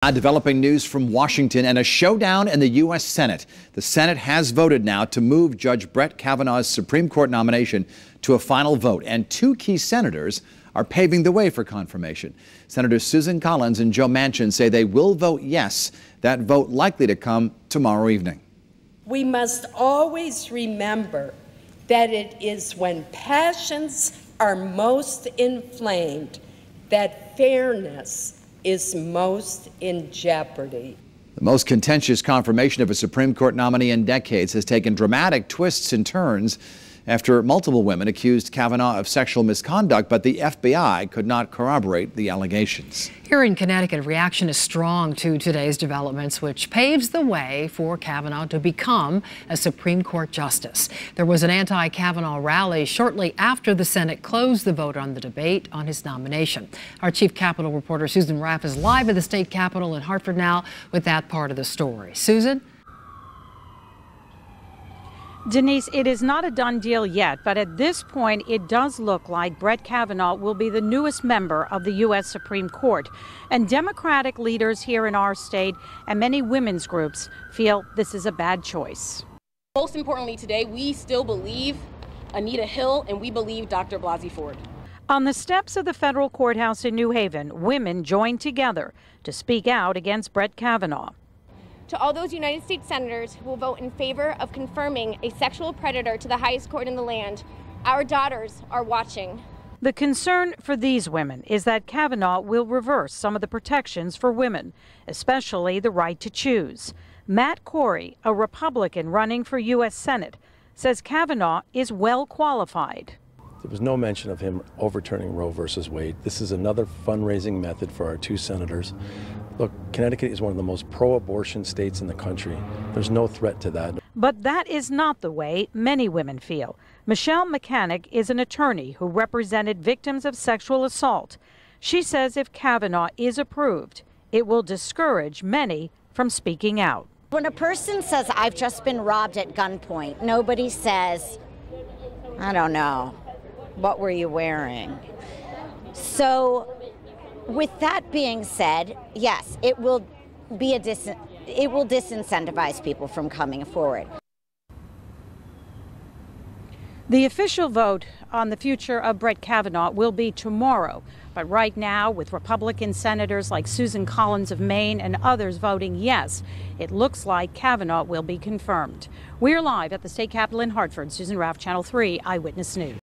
Developing news from Washington and a showdown in the U.S. Senate. The Senate has voted now to move Judge Brett Kavanaugh's Supreme Court nomination to a final vote, and two key senators are paving the way for confirmation. Senators Susan Collins and Joe Manchin say they will vote yes, that vote likely to come tomorrow evening. We must always remember that it is when passions are most inflamed that fairness is most in jeopardy. The most contentious confirmation of a Supreme Court nominee in decades has taken dramatic twists and turns after multiple women accused Kavanaugh of sexual misconduct, but the FBI could not corroborate the allegations. Here in Connecticut, reaction is strong to today's developments, which paves the way for Kavanaugh to become a Supreme Court justice. There was an anti-Kavanaugh rally shortly after the Senate closed the vote on the debate on his nomination. Our chief Capitol reporter Susan Raff is live at the state capitol in Hartford now with that part of the story. Susan? Denise, it is not a done deal yet, but at this point, it does look like Brett Kavanaugh will be the newest member of the U.S. Supreme Court. And Democratic leaders here in our state and many women's groups feel this is a bad choice. Most importantly today, we still believe Anita Hill and we believe Dr. Blasey Ford. On the steps of the federal courthouse in New Haven, women joined together to speak out against Brett Kavanaugh. To all those United States senators who will vote in favor of confirming a sexual predator to the highest court in the land, our daughters are watching. The concern for these women is that Kavanaugh will reverse some of the protections for women, especially the right to choose. Matt Corey, a Republican running for U.S. Senate, says Kavanaugh is well qualified. There was no mention of him overturning Roe versus Wade. This is another fundraising method for our two senators. Look, Connecticut is one of the most pro-abortion states in the country. There's no threat to that. But that is not the way many women feel. Michelle Mechanic is an attorney who represented victims of sexual assault. She says if Kavanaugh is approved, it will discourage many from speaking out. When a person says, I've just been robbed at gunpoint, nobody says, I don't know, what were you wearing? So, with that being said, yes, it will disincentivize people from coming forward. The official vote on the future of Brett Kavanaugh will be tomorrow. But right now, with Republican senators like Susan Collins of Maine and others voting yes, it looks like Kavanaugh will be confirmed. We're live at the state capitol in Hartford. Susan Raff, Channel 3 Eyewitness News.